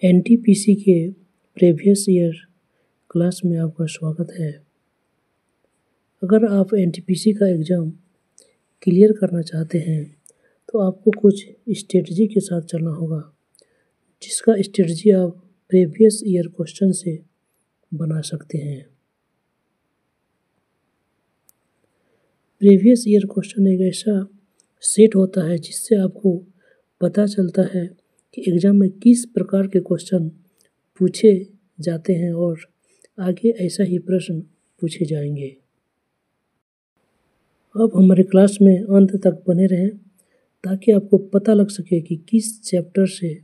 NTPC के previous year class में आपका स्वागत है। अगर आप एनटीपीसी का एग्ज़ाम क्लियर करना चाहते हैं तो आपको कुछ स्ट्रेटजी के साथ चलना होगा, जिसका स्ट्रेटजी आप प्रीवियस ईयर क्वेश्चन से बना सकते हैं। प्रीवियस ईयर क्वेश्चन एक ऐसा सेट होता है जिससे आपको पता चलता है कि एग्ज़ाम में किस प्रकार के क्वेश्चन पूछे जाते हैं और आगे ऐसा ही प्रश्न पूछे जाएंगे। अब हमारे क्लास में अंत तक बने रहें ताकि आपको पता लग सके कि किस चैप्टर से,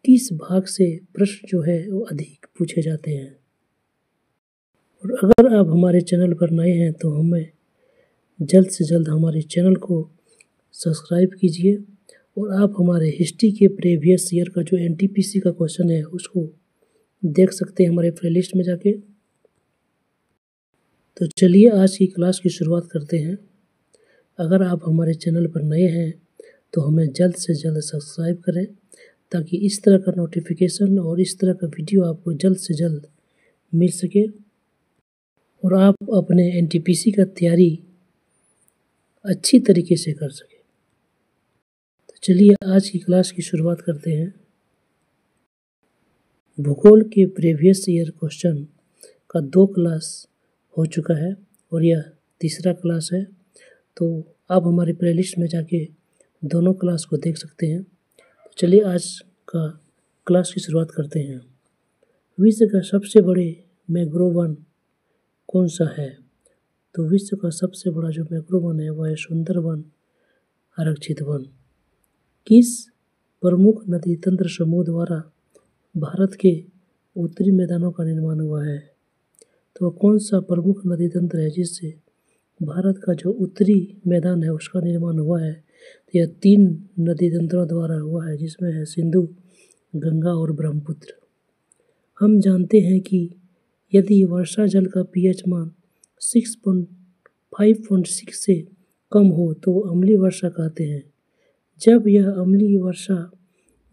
किस भाग से प्रश्न जो है वो अधिक पूछे जाते हैं। और अगर आप हमारे चैनल पर नए हैं तो हमें जल्द से जल्द हमारे चैनल को सब्सक्राइब कीजिए और आप हमारे हिस्ट्री के प्रीवियस ईयर का जो एनटीपीसी का क्वेश्चन है उसको देख सकते हैं हमारे प्लेलिस्ट में जाके। तो चलिए आज की क्लास की शुरुआत करते हैं। अगर आप हमारे चैनल पर नए हैं तो हमें जल्द से जल्द सब्सक्राइब करें ताकि इस तरह का नोटिफिकेशन और इस तरह का वीडियो आपको जल्द से जल्द मिल सके और आप अपने एनटीपीसी का तैयारी अच्छी तरीके से कर सकें। तो चलिए आज की क्लास की शुरुआत करते हैं। भूगोल के प्रीवियस ईयर क्वेश्चन का 2 क्लास हो चुका है और यह तीसरा क्लास है, तो आप हमारे प्लेलिस्ट में जाके दोनों क्लास को देख सकते हैं। तो चलिए आज का क्लास की शुरुआत करते हैं। विश्व का सबसे बड़े मैंग्रोव वन कौन सा है? तो विश्व का सबसे बड़ा जो मैंग्रोव वन है वह है सुंदरवन आरक्षित वन। किस प्रमुख नदी तंत्र समूह द्वारा भारत के उत्तरी मैदानों का निर्माण हुआ है? तो कौन सा प्रमुख नदी तंत्र है जिससे भारत का जो उत्तरी मैदान है उसका निर्माण हुआ है? तो यह 3 नदी तंत्रों द्वारा हुआ है, जिसमें है सिंधु, गंगा और ब्रह्मपुत्र। हम जानते हैं कि यदि वर्षा जल का पीएच मान 5.6 से कम हो तो अम्लीय वर्षा कहते हैं। जब यह अम्लीय वर्षा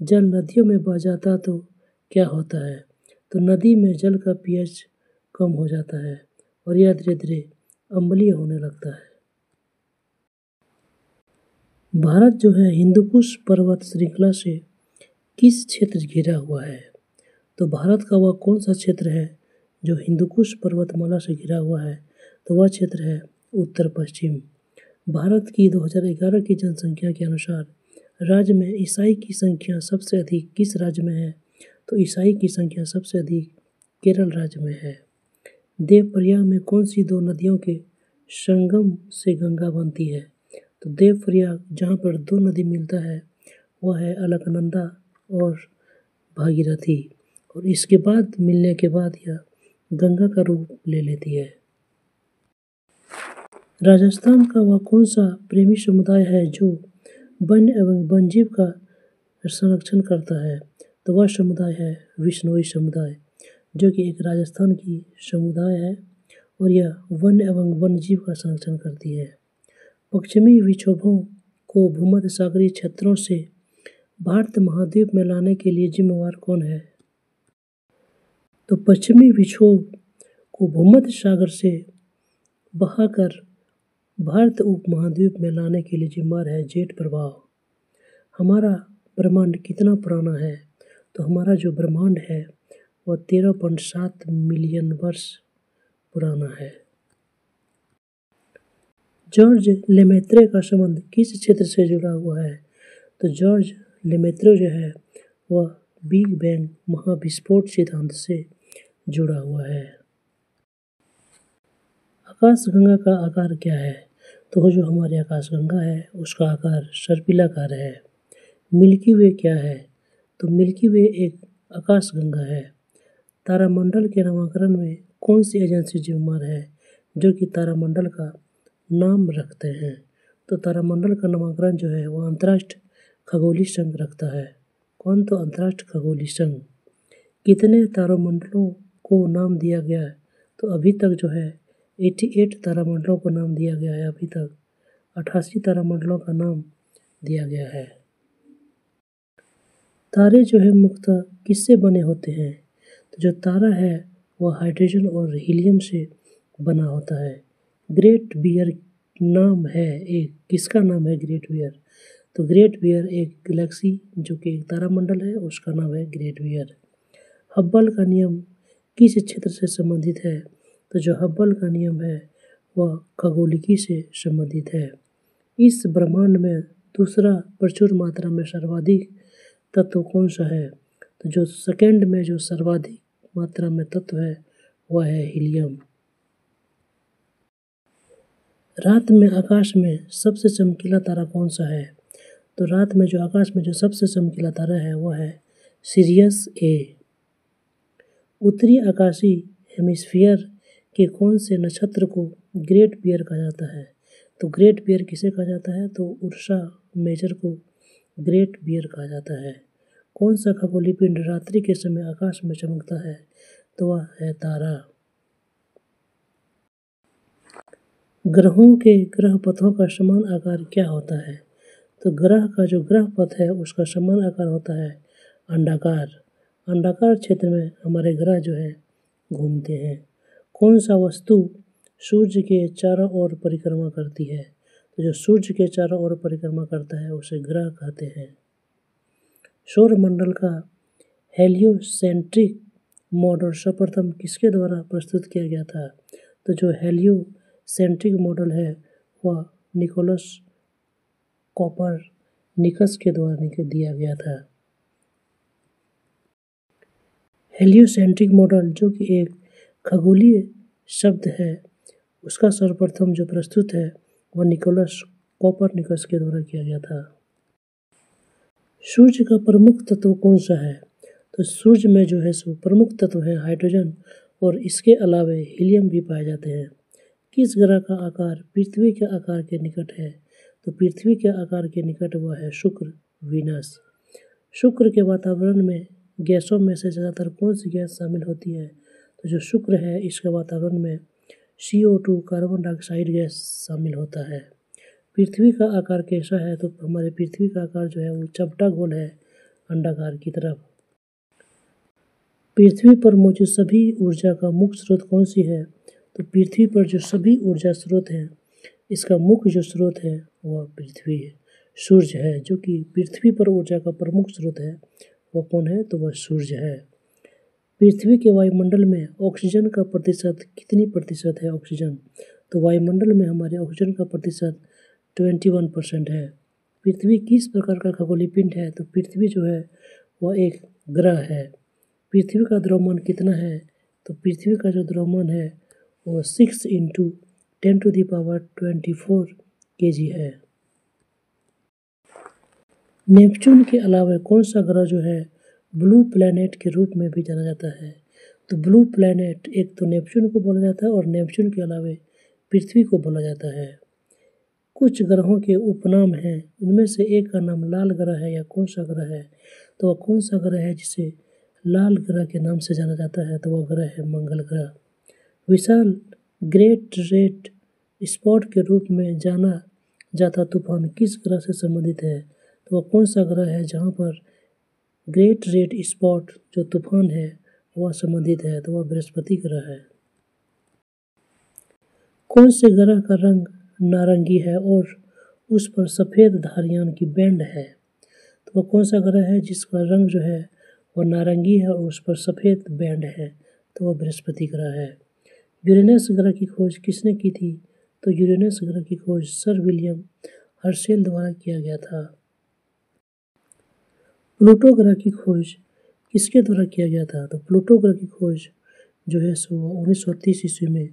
जल नदियों में बह जाता तो क्या होता है? तो नदी में जल का पीएच कम हो जाता है और यह धीरे धीरे अम्लीय होने लगता है। भारत जो है हिंदुकुश पर्वत श्रृंखला से किस क्षेत्र घिरा हुआ है? तो भारत का वह कौन सा क्षेत्र है जो हिंदुकुश पर्वतमाला से घिरा हुआ है? तो वह क्षेत्र है उत्तर पश्चिम। भारत की 2011 की जनसंख्या के अनुसार राज्य में ईसाई की संख्या सबसे अधिक किस राज्य में है? तो ईसाई की संख्या सबसे अधिक केरल राज्य में है। देवप्रयाग में कौन सी 2 नदियों के संगम से गंगा बनती है? तो देवप्रयाग जहाँ पर 2 नदी मिलता है वह है अलकनंदा और भागीरथी, और इसके बाद मिलने के बाद यह गंगा का रूप ले लेती है। राजस्थान का वह कौन सा प्रेमी समुदाय है जो वन्य एवं वन्यजीव का संरक्षण करता है? तो वह समुदाय है विश्नोई समुदाय, जो कि एक राजस्थान की समुदाय है और यह वन्य एवं वन्यजीव का संरक्षण करती है। पश्चिमी विक्षोभों को भूमध्य सागरीय क्षेत्रों से भारत महाद्वीप में लाने के लिए जिम्मेवार कौन है? तो पश्चिमी विक्षोभ को भूमध्य सागर से बहाकर भारत उपमहाद्वीप में लाने के लिए जिम्मेदार है जेट प्रवाह। हमारा ब्रह्मांड कितना पुराना है? तो हमारा जो ब्रह्मांड है वह 13.7 मिलियन वर्ष पुराना है। जॉर्ज लेमेत्रे का संबंध किस क्षेत्र से जुड़ा हुआ है? तो जॉर्ज लेमेत्रे जो है वह बिग बैंग महाविस्फोट सिद्धांत से जुड़ा हुआ है। आकाशगंगा का आकार क्या है? तो वो जो हमारी आकाशगंगा है उसका आकार सर्पिलाकार है। मिल्की वे क्या है? तो मिल्की वे एक आकाशगंगा है। तारामंडल के नामकरण में कौन सी एजेंसी जिम्मेदार है जो कि तारामंडल का नाम रखते हैं? तो तारामंडल का नामकरण जो है वह अंतर्राष्ट्रीय खगोलीय संघ रखता है। कौन? तो अंतर्राष्ट्रीय खगोलीय संघ। कितने तारामंडलों को नाम दिया गया है? तो अभी तक जो है 88 तारामंडलों को नाम दिया गया है। अभी तक 88 तारामंडलों का नाम दिया गया है। तारे जो है मुख्यतः किससे बने होते हैं? तो जो तारा है वह हाइड्रोजन और हीलियम से बना होता है। ग्रेट बियर नाम है एक, किसका नाम है ग्रेट बियर? तो ग्रेट बियर एक गैलेक्सी जो कि एक तारामंडल है, उसका नाम है ग्रेट बियर। हब्बल का नियम किस क्षेत्र से संबंधित है? तो जो हब्बल का नियम है वह खगोलिकी से संबंधित है। इस ब्रह्मांड में दूसरा प्रचुर मात्रा में सर्वाधिक तत्व कौन सा है? तो जो सेकंड में जो सर्वाधिक मात्रा में तत्व है वह है हीलियम। रात में आकाश में सबसे चमकीला तारा कौन सा है? तो रात में जो आकाश में जो सबसे चमकीला तारा है वह है सिरियस ए। उत्तरी आकाशीय हेमिस्फीयर के कौन से नक्षत्र को ग्रेट बियर कहा जाता है? तो ग्रेट बियर किसे कहा जाता है? तो उर्सा मेजर को ग्रेट बियर कहा जाता है। कौन सा खगोलीय पिंड रात्रि के समय आकाश में चमकता है? तो वह है तारा। ग्रहों के ग्रह पथों का समान आकार क्या होता है? तो ग्रह का जो ग्रह पथ है उसका समान आकार होता है अंडाकार। अंडाकार क्षेत्र में हमारे ग्रह जो है घूमते हैं। कौन सा वस्तु सूर्य के चारों ओर परिक्रमा करती है? तो जो सूर्य के चारों ओर परिक्रमा करता है उसे ग्रह कहते हैं। सौरमंडल का हेलियोसेंट्रिक मॉडल सर्वप्रथम किसके द्वारा प्रस्तुत किया गया था? तो जो हेलियोसेंट्रिक मॉडल है वह निकोलस कोपरनिकस के द्वारा दिया गया था। हेलियोसेंट्रिक मॉडल जो कि एक खगोलीय शब्द है उसका सर्वप्रथम जो प्रस्तुत है वह निकोलस कोपरनिकस के द्वारा किया गया था। सूर्य का प्रमुख तत्व कौन सा है? तो सूर्य में जो है सो प्रमुख तत्व है हाइड्रोजन और इसके अलावे हीलियम भी पाए जाते हैं। किस ग्रह का आकार पृथ्वी के आकार के निकट है? तो पृथ्वी के आकार के निकट वह है शुक्र, वीनस। शुक्र के वातावरण में गैसों में से ज़्यादातर कौन सी गैस शामिल होती है? तो जो शुक्र है इसके वातावरण में CO2 कार्बन डाइऑक्साइड गैस शामिल होता है। पृथ्वी का आकार कैसा है? तो हमारे पृथ्वी का आकार जो है वो चपटा गोल है अंडाकार की तरफ। पृथ्वी पर मौजूद सभी ऊर्जा का मुख्य स्रोत कौन सी है? तो पृथ्वी पर जो सभी ऊर्जा स्रोत हैं इसका मुख्य जो स्रोत है वह पृथ्वी है, सूर्य है। जो कि पृथ्वी पर ऊर्जा का प्रमुख स्रोत है वह कौन है? तो वह सूर्य है। पृथ्वी के वायुमंडल में ऑक्सीजन का प्रतिशत कितनी प्रतिशत है ऑक्सीजन? तो वायुमंडल में हमारे ऑक्सीजन का प्रतिशत 21% है। पृथ्वी किस प्रकार का खगोलीय पिंड है? तो पृथ्वी जो है वह एक ग्रह है। पृथ्वी का द्रव्यमान कितना है? तो पृथ्वी का जो द्रव्यमान है वो 6 × 10⁻24 kg है। नेपच्यून के अलावा कौन सा ग्रह जो है ब्लू प्लैनेट के रूप में भी जाना जाता है? तो ब्लू प्लैनेट एक तो नेपच्यून को बोला जाता है और नेपच्यून के अलावा पृथ्वी को बोला जाता है। कुछ ग्रहों के उपनाम हैं, इनमें से एक का नाम लाल ग्रह है या कौन सा ग्रह है? तो वह कौन सा ग्रह है जिसे लाल ग्रह के नाम से जाना जाता है? तो वह ग्रह है मंगल ग्रह। विशाल ग्रेट रेड स्पॉट के रूप में जाना जाता तूफान किस ग्रह से संबंधित है? तो वह कौन सा ग्रह है जहाँ पर ग्रेट रेड स्पॉट जो तूफान है वह संबंधित है? तो वह बृहस्पति ग्रह है। कौन से ग्रह का रंग नारंगी है और उस पर सफ़ेद धारियां की बैंड है? तो वह कौन सा ग्रह है जिसका रंग जो है वह नारंगी है और उस पर सफ़ेद बैंड है? तो वह बृहस्पति ग्रह है। यूरेनस ग्रह की खोज किसने की थी? तो यूरेनस ग्रह की खोज सर विलियम हर्शेल द्वारा किया गया था। प्लूटो ग्रह की खोज किसके द्वारा किया गया था? तो प्लूटो ग्रह की खोज जो है सो 1930 ईस्वी में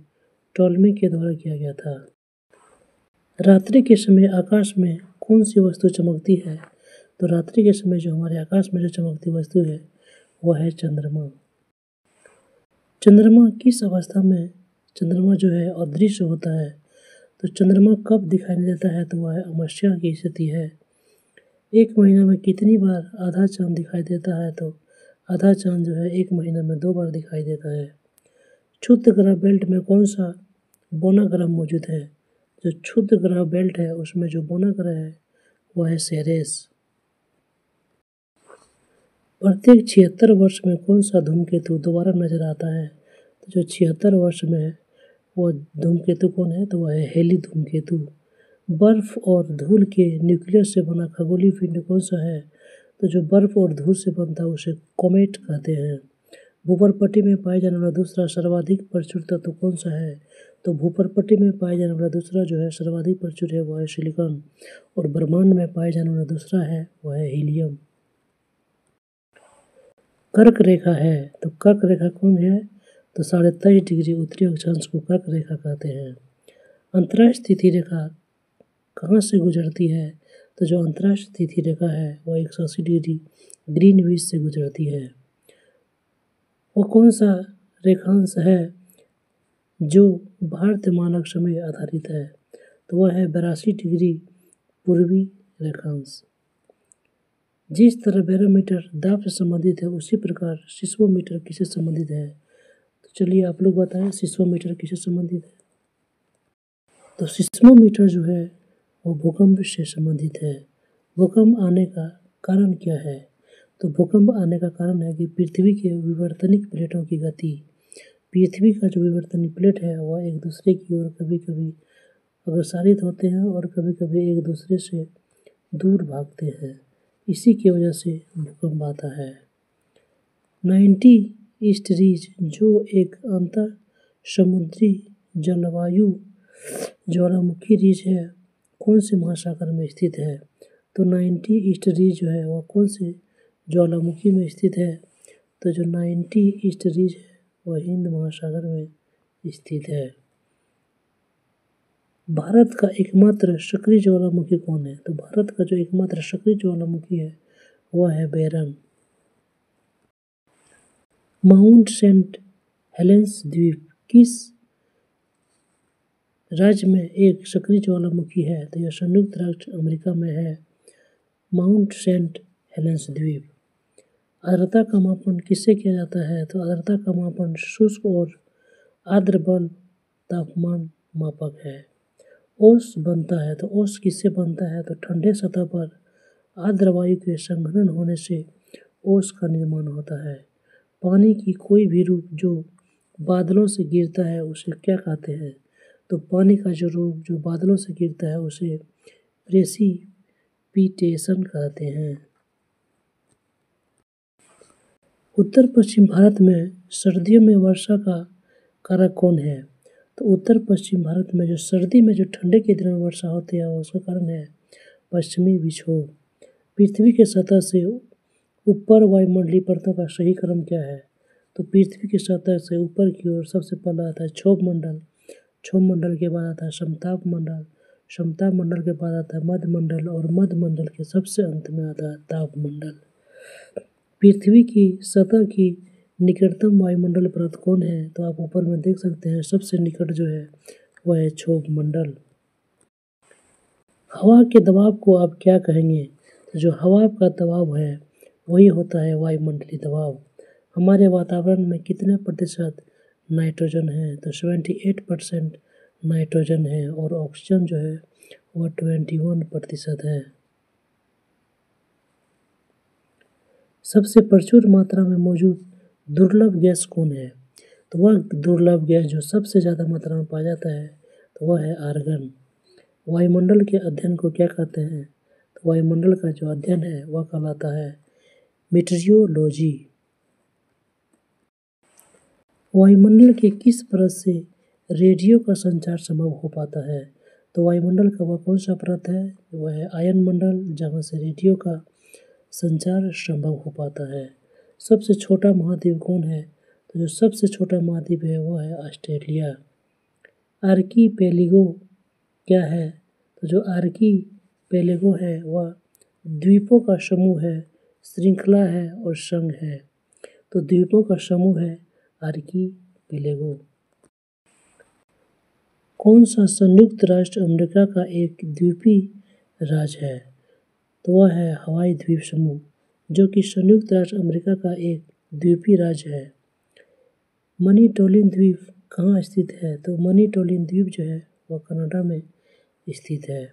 टॉलमी के द्वारा किया गया था। रात्रि के समय आकाश में कौन सी वस्तु चमकती है? तो रात्रि के समय जो हमारे आकाश में जो चमकती वस्तु है वह है चंद्रमा। चंद्रमा किस अवस्था में चंद्रमा जो है अदृश्य होता है? तो चंद्रमा कब दिखाई नहीं देता है? तो वह अमावस्या की स्थिति है। एक महीना में कितनी बार आधा चांद दिखाई देता है? तो आधा चांद जो है एक महीना में 2 बार दिखाई देता है। क्षुद्र ग्रह बेल्ट में कौन सा बौना ग्रह मौजूद है? जो क्षुद्र ग्रह बेल्ट है उसमें जो बौना ग्रह है वह है सेरेस। प्रत्येक 76 वर्ष में कौन सा धूमकेतु दोबारा नजर आता है? तो जो 76 वर्ष में है वो धूमकेतु कौन है? तो वह है हेली धूमकेतु। बर्फ और धूल के न्यूक्लियस से बना खगोलीय पिंड कौन सा है? तो जो बर्फ और धूल से बनता है उसे कॉमेट कहते हैं। भूपर्पट्टी में पाया जाने वाला दूसरा सर्वाधिक प्रचुर तत्व कौन सा है? तो भूपर्पट्टी में पाया जाने वाला दूसरा जो है सर्वाधिक प्रचुर है वह है सिलिकॉन, और ब्रह्मांड में पाया जाने वाला दूसरा है वह है हीलियम। कर्क रेखा है, तो कर्क रेखा कौन है? तो 23.5 डिग्री उत्तरी अक्षांश को कर्क रेखा कहते हैं। अंतर्राष्ट्रीय तिथि रेखा कहाँ से गुजरती है? तो जो अंतर्राष्ट्रीय तिथि रेखा है वह 180 डिग्री ग्रीनविच से गुजरती है। वो कौन सा रेखांश है जो भारतीय मानक समय आधारित है? तो वह है 82 डिग्री पूर्वी रेखांश। जिस तरह बैरोमीटर दाब से संबंधित है उसी प्रकार सिस्मोमीटर किससे संबंधित है? तो चलिए आप लोग बताएं सिस्मोमीटर किससे संबंधित है? तो सिस्मोमीटर जो है वो भूकंप से संबंधित है। भूकंप आने का कारण क्या है? तो भूकंप आने का कारण है कि पृथ्वी के विवर्तनिक प्लेटों की गति। पृथ्वी का जो विवर्तनिक प्लेट है वह एक दूसरे की ओर कभी कभी अग्रसारित होते हैं और कभी कभी एक दूसरे से दूर भागते हैं। इसी की वजह से भूकंप आता है। 90 ईस्ट रीज जो एक अंतर समुद्री जलवायु ज्वालामुखी रीज है कौन से महासागर में स्थित है? तो 90 ईस्ट रीज जो है वह कौन से ज्वालामुखी में स्थित है? तो जो 90 ईस्ट रीज है वह हिंद महासागर में स्थित है। भारत का एकमात्र सक्रिय ज्वालामुखी कौन है? तो भारत का जो एकमात्र सक्रिय ज्वालामुखी है वह है बेरन। माउंट सेंट हेलेंस द्वीप किस राज्य में एक सक्रिय ज्वालामुखी है? तो यह संयुक्त राज्य अमेरिका में है, माउंट सेंट हेलेंस द्वीप। आर्द्रता का मापन किससे किया जाता है? तो आर्द्रता का मापन शुष्क और आर्द्र बल तापमान मापक है। ओस बनता है, तो ओस किससे बनता है? तो ठंडे सतह पर आर्द्र वायु के संघनन होने से ओस का निर्माण होता है। पानी की कोई भी रूप जो बादलों से गिरता है उसे क्या कहते हैं? तो पानी का जो रूप जो बादलों से गिरता है उसे प्रेसिपिटेशन कहते हैं। उत्तर पश्चिम भारत में सर्दियों में वर्षा का कारक कौन है? तो उत्तर पश्चिम भारत में जो सर्दी में जो ठंडे के दिनों में वर्षा होती है उसका कारण है पश्चिमी विक्षोभ। पृथ्वी के सतह से ऊपर वायुमंडलीय परतों का सही क्रम क्या है? तो पृथ्वी की सतह से ऊपर की ओर सबसे पहला आता है क्षोभ मंडल, क्षोभ मंडल के बाद आता है समताप मंडल, समताप मंडल के बाद आता है मध्य मंडल और मध्य मंडल के सबसे अंत में आता है ताप मंडल। पृथ्वी की सतह की निकटतम वायुमंडल परत कौन है? तो आप ऊपर में देख सकते हैं सबसे निकट जो है वह है क्षोभ मंडल। हवा के दबाव को आप क्या कहेंगे? तो जो हवा का दबाव है वही होता है वायुमंडलीय दबाव। हमारे वातावरण में कितने प्रतिशत नाइट्रोजन है? तो 78% नाइट्रोजन है और ऑक्सीजन जो है वह 21% है। सबसे प्रचुर मात्रा में मौजूद दुर्लभ गैस कौन है? तो वह दुर्लभ गैस जो सबसे ज़्यादा मात्रा में पाया जाता है तो वह है आर्गन। वायुमंडल के अध्ययन को क्या कहते हैं? तो वायुमंडल का जो अध्ययन है वह कहलाता है मीटरियोलॉजी। वायुमंडल के किस परत से रेडियो का संचार संभव हो पाता है? तो वायुमंडल का वह कौन सा परत है? वह है आयन मंडल जहाँ से रेडियो का संचार संभव हो पाता है। सबसे छोटा महाद्वीप कौन है? तो जो सबसे छोटा महाद्वीप है वह है ऑस्ट्रेलिया। आर्कीपेलिगो क्या है? तो जो आर्कीपेलिगो है वह द्वीपों का समूह है, श्रृंखला है और संघ है। तो द्वीपों का समूह है आर्कीपेलिगो। कौन सा संयुक्त राष्ट्र अमेरिका का एक द्वीपीय राज्य है? तो वह है हवाई द्वीप समूह जो कि संयुक्त राष्ट्र अमेरिका का एक द्वीपीय राज्य है। मनीटोलिन द्वीप कहाँ स्थित है? तो मनीटोलिन द्वीप जो है वह कनाडा में स्थित है।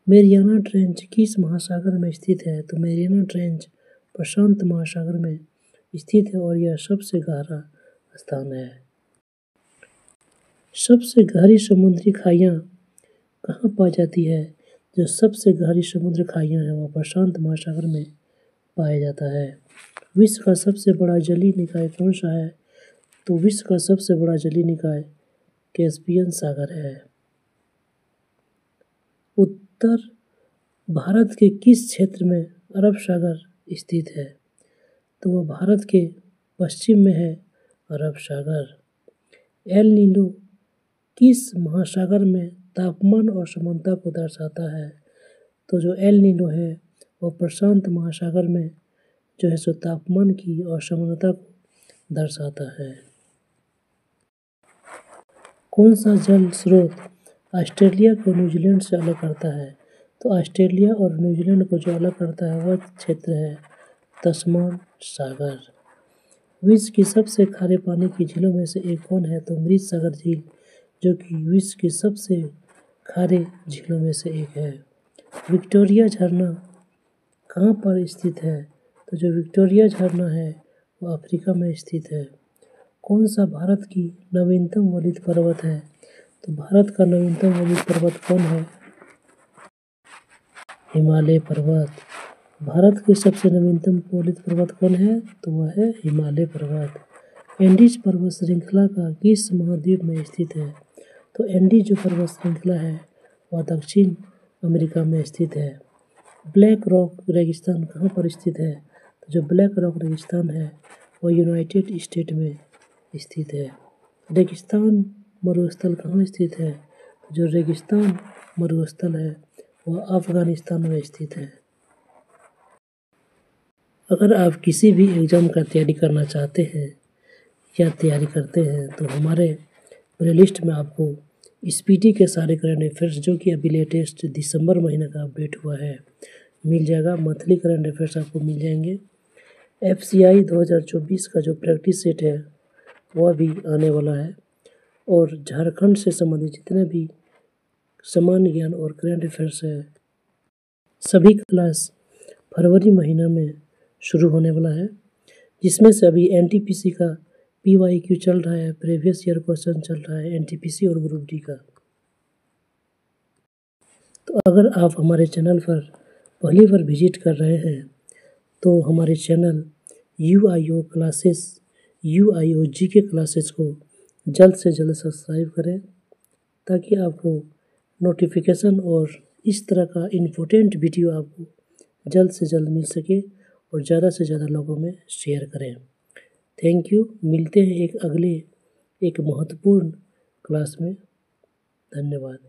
मेरियाना ट्रेंच किस महासागर में स्थित है? तो मेरियाना ट्रेंच प्रशांत महासागर में स्थित है और यह सबसे गहरा स्थान है। सबसे गहरी समुद्री खाइयाँ कहाँ पाई जाती है? जो सबसे गहरी समुद्री खाइयाँ हैं वह प्रशांत महासागर में पाया जाता है। विश्व का सबसे बड़ा जलीय निकाय कौन सा है? तो विश्व का सबसे बड़ा जलीय निकाय कैस्पियन सागर है। उत्तर भारत के किस क्षेत्र में अरब सागर स्थित है? तो वह भारत के पश्चिम में है अरब सागर। एल नीनो किस महासागर में तापमान और समानता को दर्शाता है? तो जो एल नीनो है वह प्रशांत महासागर में जो है सो तापमान की असमानता को दर्शाता है। कौन सा जल स्रोत ऑस्ट्रेलिया को न्यूजीलैंड से अलग करता है? तो ऑस्ट्रेलिया और न्यूजीलैंड को जो अलग करता है वह क्षेत्र है तस्मान सागर। विश्व की सबसे खारे पानी की झीलों में से एक कौन है? तो अमृत सागर झील जो कि विश्व की सबसे खारे झीलों में से एक है। विक्टोरिया झरना कहाँ पर स्थित है? तो जो विक्टोरिया झरना है वह अफ्रीका में स्थित है। कौन सा भारत की नवीनतम वलित पर्वत है? तो भारत का नवीनतम वलित पर्वत कौन है? हिमालय पर्वत। भारत के सबसे नवीनतम वलित पर्वत कौन है? तो वह है हिमालय पर्वत। एंडीज पर्वत श्रृंखला का किस महाद्वीप में स्थित है? तो एंडीज जो पर्वत श्रृंखला है वह दक्षिण अमेरिका में स्थित है। ब्लैक रॉक रेगिस्तान कहाँ पर स्थित है? तो जो ब्लैक रॉक रेगिस्तान है वह यूनाइटेड स्टेट में स्थित है। रेगिस्तान मरुस्थल कहाँ स्थित है? जो रेगिस्तान मरुस्थल है वह अफगानिस्तान में स्थित है। अगर आप किसी भी एग्ज़ाम का तैयारी करना चाहते हैं या तैयारी करते हैं तो हमारे प्लेलिस्ट में आपको स्पीडी के सारे करंट अफेयर्स जो कि अभी लेटेस्ट दिसंबर महीने का अपडेट हुआ है मिल जाएगा। मंथली करंट अफेयर्स आपको मिल जाएंगे। FCI 2024 का जो प्रैक्टिस सेट है वह भी आने वाला है और झारखंड से संबंधित जितने भी सामान्य ज्ञान और करंट अफेयर्स है सभी क्लास फरवरी महीना में शुरू होने वाला है, जिसमें से अभी NTPC का PYQ चल रहा है, प्रीवियस ईयर क्वेश्चन चल रहा है NTPC और ग्रुप डी का। तो अगर आप हमारे चैनल पर पहली बार विजिट कर रहे हैं तो हमारे channel UIO classes UIO GK classes को जल्द से जल्द सब्सक्राइब करें ताकि आपको नोटिफिकेशन और इस तरह का इम्पोर्टेंट वीडियो आपको जल्द से जल्द मिल सके और ज़्यादा से ज़्यादा लोगों में शेयर करें। Thank you. मिलते हैं एक अगले एक महत्वपूर्ण क्लास में। धन्यवाद।